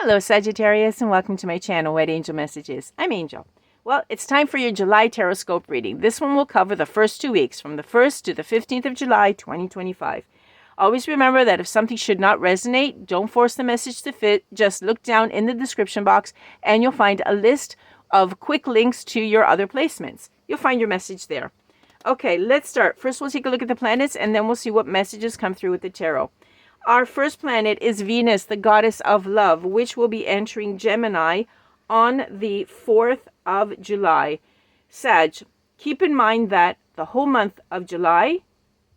Hello Sagittarius and welcome to my channel, White Angel Messages. I'm Angel. Well, it's time for your July Tarotscope reading. This one will cover the first 2 weeks from the 1st to the 15th of July 2025. Always remember that if something should not resonate, don't force the message to fit. Just look down in the description box and you'll find a list of quick links to your other placements. You'll find your message there. Okay, let's start. First, we'll take a look at the planets and then we'll see what messages come through with the tarot. Our first planet is Venus, the goddess of love, which will be entering Gemini on the 4th of July. Sag, keep in mind that the whole month of July,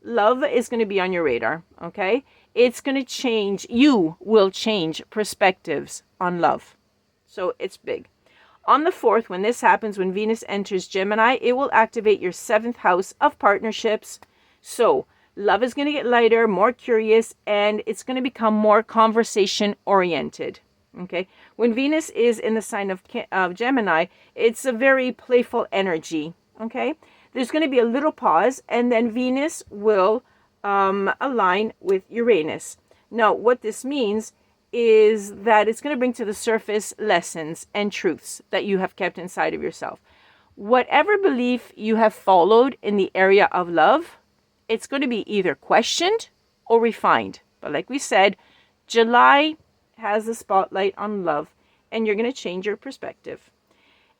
love is going to be on your radar, okay? It's going to change. You will change perspectives on love. So it's big. On the 4th, when this happens, when Venus enters Gemini, it will activate your 7th house of partnerships. So love is going to get lighter, more curious, and it's going to become more conversation-oriented, okay? When Venus is in the sign of Gemini, it's a very playful energy, okay? There's going to be a little pause, and then Venus will align with Uranus. Now, what this means is that it's going to bring to the surface lessons and truths that you have kept inside of yourself. Whatever belief you have followed in the area of love, it's going to be either questioned or refined. But like we said, July has the spotlight on love, and you're going to change your perspective.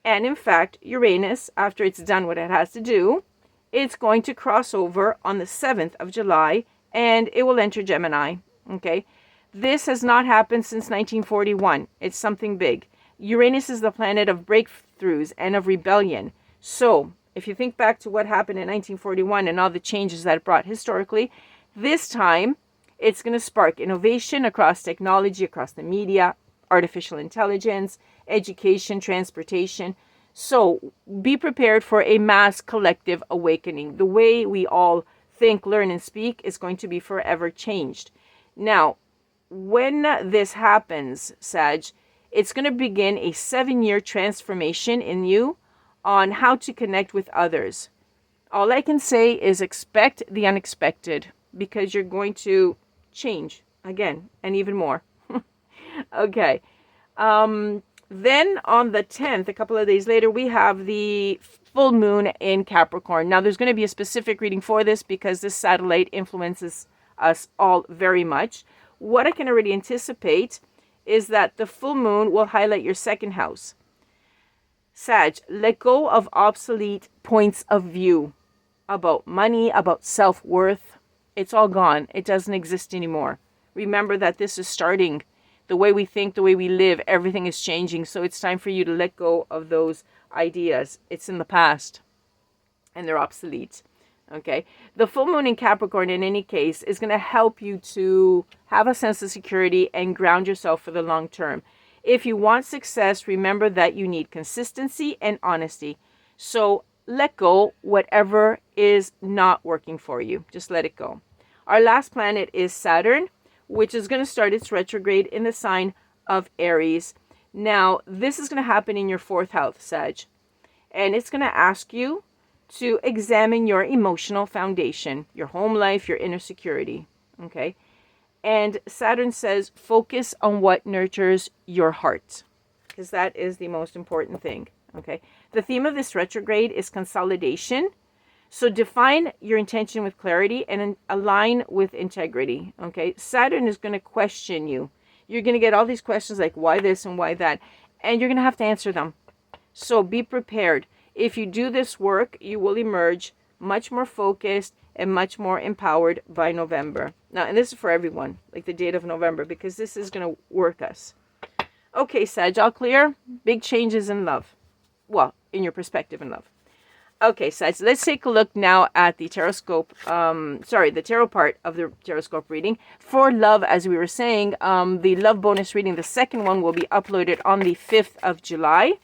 And in fact, Uranus, after it's done what it has to do, it's going to cross over on the 7th of July, and it will enter Gemini. Okay? This has not happened since 1941. It's something big. Uranus is the planet of breakthroughs and of rebellion. So if you think back to what happened in 1941 and all the changes that it brought historically, this time it's going to spark innovation across technology, across the media, artificial intelligence, education, transportation. So be prepared for a mass collective awakening. The way we all think, learn, and speak is going to be forever changed. Now, when this happens, Sag, it's going to begin a 7-year transformation in you on how to connect with others. All I can say is expect the unexpected, because you're going to change again and even more. Okay. Then on the 10th, a couple of days later, we have the full moon in Capricorn. Now, there's going to be a specific reading for this because this satellite influences us all very much. What I can already anticipate is that the full moon will highlight your 2nd house. Sag, let go of obsolete points of view about money, about self-worth. It's all gone. It doesn't exist anymore. Remember that this is starting. The way we think, the way we live, everything is changing. So it's time for you to let go of those ideas. It's in the past and they're obsolete. Okay. The full moon in Capricorn, in any case, is going to help you to have a sense of security and ground yourself for the long term. If you want success, remember that you need consistency and honesty. So let go whatever is not working for you. Just let it go. Our last planet is Saturn, which is going to start its retrograde in the sign of Aries. Now, this is going to happen in your 4th house, Sag. And it's going to ask you to examine your emotional foundation, your home life, your inner security. Okay? And Saturn says, focus on what nurtures your heart, because that is the most important thing. Okay. The theme of this retrograde is consolidation. So define your intention with clarity and align with integrity. Okay. Saturn is going to question you. You're going to get all these questions like why this and why that, and you're going to have to answer them. So be prepared. If you do this work, you will emerge much more focused and much more empowered by November. Now, and this is for everyone, like the date of November, because this is going to work us. Okay, Sag, all clear? Big changes in love. Well, in your perspective in love. Okay, Sag, let's take a look now at the Tarotscope, the tarot part of the Tarotscope reading. For love, as we were saying, the love bonus reading, the second one will be uploaded on the 5th of July.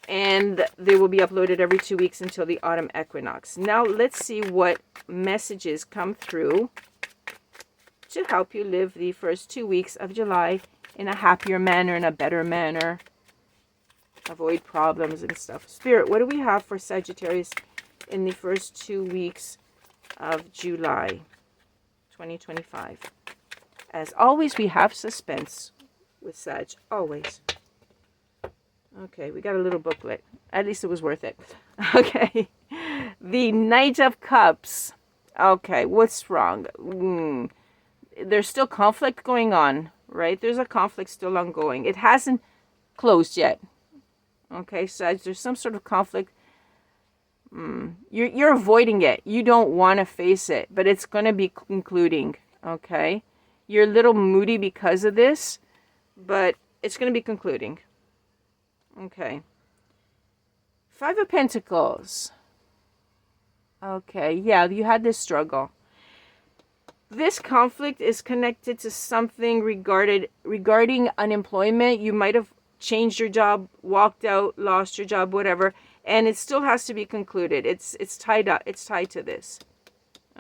And they will be uploaded every 2 weeks until the autumn equinox. Now, let's see what messages come through to help you live the first 2 weeks of July in a happier manner, in a better manner. Avoid problems and stuff. Spirit, what do we have for Sagittarius in the first 2 weeks of July 2025? As always, we have suspense. with Sag, always. Okay, we got a little booklet. At least it was worth it. Okay. The Knight of Cups. Okay, what's wrong? There's still conflict going on, right? There's a conflict still ongoing. It hasn't closed yet. Okay, Sag, there's some sort of conflict. You're avoiding it. You don't want to face it, but it's going to be concluding, okay? You're a little moody because of this, but it's going to be concluding. Okay. Five of Pentacles. Okay, yeah, you had this struggle. This conflict is connected to something regarding unemployment. You might have changed your job, walked out, lost your job, whatever, and it still has to be concluded. It's tied up. It's tied to this.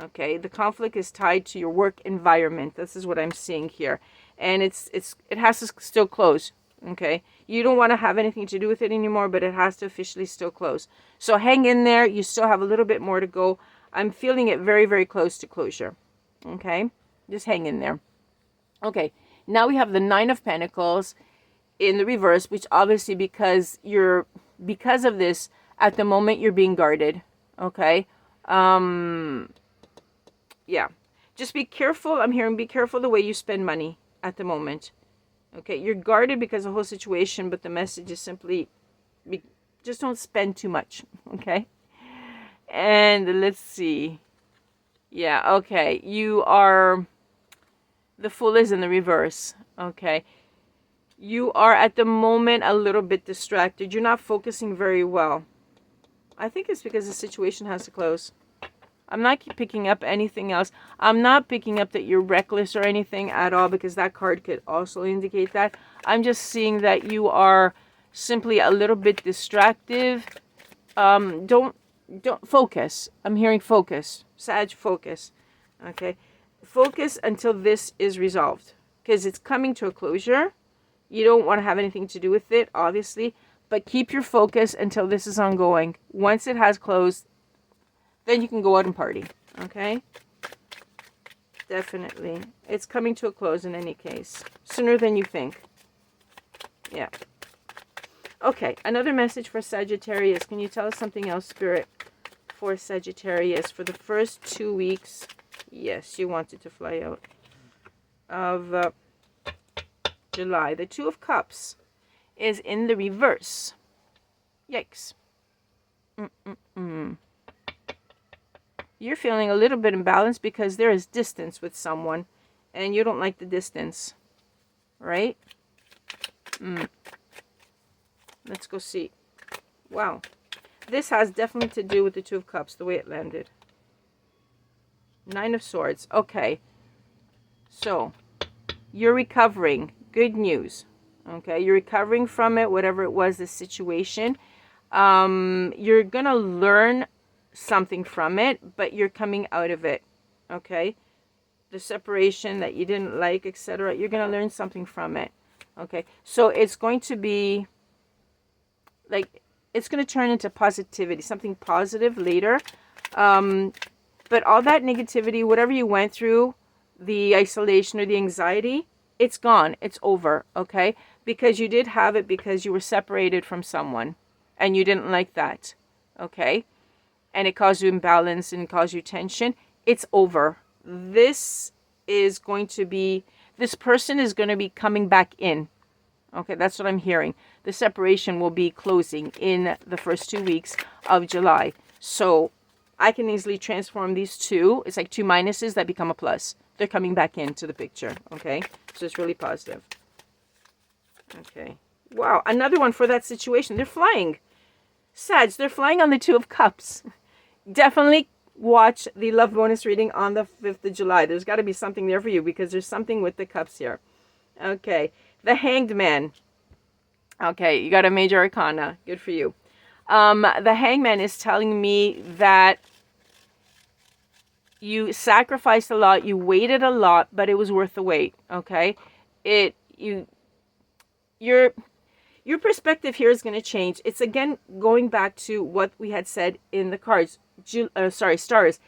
Okay, the conflict is tied to your work environment. This is what I'm seeing here, and it has to still close. Okay, you don't want to have anything to do with it anymore, but it has to officially still close. So hang in there. You still have a little bit more to go. I'm feeling it very, very close to closure. Okay, just hang in there. Okay, now we have the Nine of Pentacles in the reverse, which obviously because of this, at the moment you're being guarded. Okay, yeah, just be careful. I'm hearing be careful the way you spend money at the moment. Okay, you're guarded because of the whole situation, but the message is simply just don't spend too much. Okay, and let's see. Yeah, okay, the Fool is in the reverse. Okay, you are at the moment a little bit distracted. You're not focusing very well. I think it's because the situation has to close. I'm not picking up anything else. I'm not picking up that you're reckless or anything at all, because that card could also indicate that. I'm just seeing that you are simply a little bit distractive. Don't focus. I'm hearing focus. Sag, focus. Okay. Focus until this is resolved, because it's coming to a closure. You don't want to have anything to do with it, obviously, but keep your focus until this is ongoing. Once it has closed, then you can go out and party. Okay? Definitely. It's coming to a close in any case. Sooner than you think. Yeah. Okay, another message for Sagittarius. Can you tell us something else, Spirit, for Sagittarius for the first 2 weeks? Yes, you wanted to fly out. Of July. The Two of Cups is in the reverse. Yikes. You're feeling a little bit imbalanced because there is distance with someone and you don't like the distance, right? Let's go see. Wow. This has definitely to do with the Two of Cups, the way it landed. Nine of Swords. Okay. So, you're recovering. Good news. Okay, you're recovering from it, whatever it was, the situation. You're going to learn something from it, but you're coming out of it. Okay, the separation that you didn't like, etc., you're going to learn something from it. Okay, so it's going to be like, it's going to turn into positivity, something positive later. But all that negativity, whatever you went through, the isolation or the anxiety, it's gone. It's over. Okay, because you did have it because you were separated from someone and you didn't like that. Okay, and it caused you imbalance and caused you tension. It's over. This person is going to be coming back in. Okay, that's what I'm hearing. The separation will be closing in the first 2 weeks of July. So I can easily transform these two. It's like two minuses that become a plus. They're coming back into the picture. Okay, so it's really positive. Okay. Wow, another one for that situation. They're flying. Sag, they're flying on the Two of Cups. Definitely watch the love bonus reading on the 5th of July. There's got to be something there for you because there's something with the cups here. Okay. The Hanged Man. Okay, you got a major arcana. Good for you. The Hanged Man is telling me that you sacrificed a lot, you waited a lot, but it was worth the wait. Okay? Your perspective here is going to change. It's again going back to what we had said in the cards. Stars.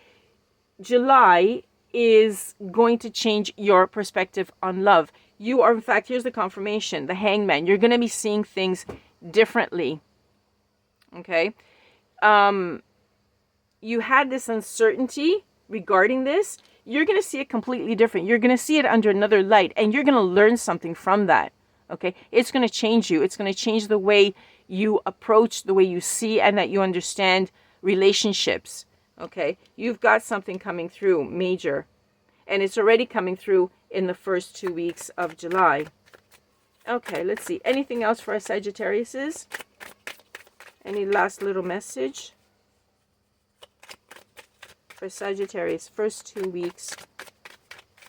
July is going to change your perspective on love. you are, in fact, here's the confirmation, the Hangman. You're going to be seeing things differently. Okay. You had this uncertainty regarding this. You're going to see it completely different. You're going to see it under another light, and you're going to learn something from that. Okay. It's going to change you. It's going to change the way you approach, the way you see, and that you understand relationships. Okay. You've got something coming through major, and it's already coming through in the first 2 weeks of July. Okay, let's see. Anything else for our Sagittariuses? Any last little message for Sagittarius? First 2 weeks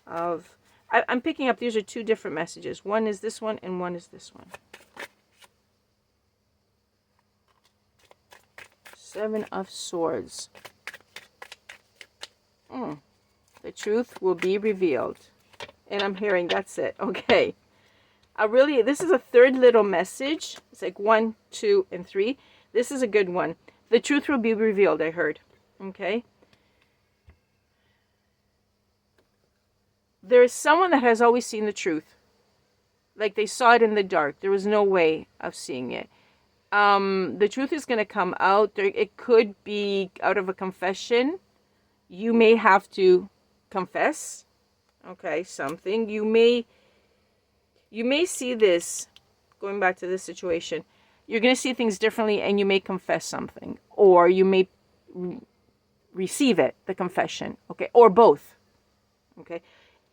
of... I'm picking up, these are two different messages. One is this one and one is this one. Seven of Swords. The truth will be revealed. And I'm hearing that's it. Okay. This is a third little message. It's like 1, 2, and 3. This is a good one. The truth will be revealed, I heard. Okay. There is someone that has always seen the truth. Like they saw it in the dark. There was no way of seeing it. The truth is going to come out. It could be out of a confession. You may have to confess. Okay, something. You may see this, going back to this situation, you're going to see things differently and you may confess something. Or you may receive it, the confession. Okay, or both. Okay,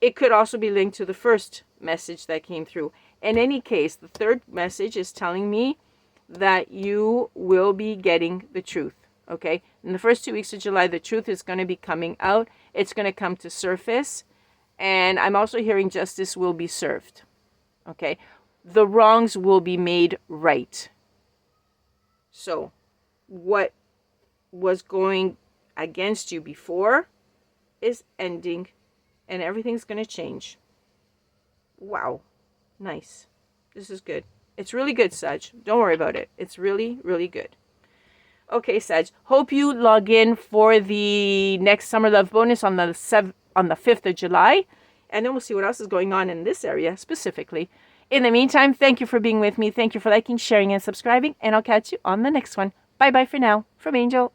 it could also be linked to the first message that came through. In any case, the third message is telling me that you will be getting the truth. Okay, in the first 2 weeks of July, the truth is going to be coming out. It's going to come to surface. And I'm also hearing justice will be served. Okay. The wrongs will be made right. So what was going against you before is ending and everything's going to change. Wow. Nice. This is good. It's really good, Sag. Don't worry about it. It's really, really good. Okay, Sag. Hope you log in for the next Summer Love bonus on the 5th of July. And then we'll see what else is going on in this area specifically. In the meantime, thank you for being with me. Thank you for liking, sharing, and subscribing. And I'll catch you on the next one. Bye-bye for now. From Angel.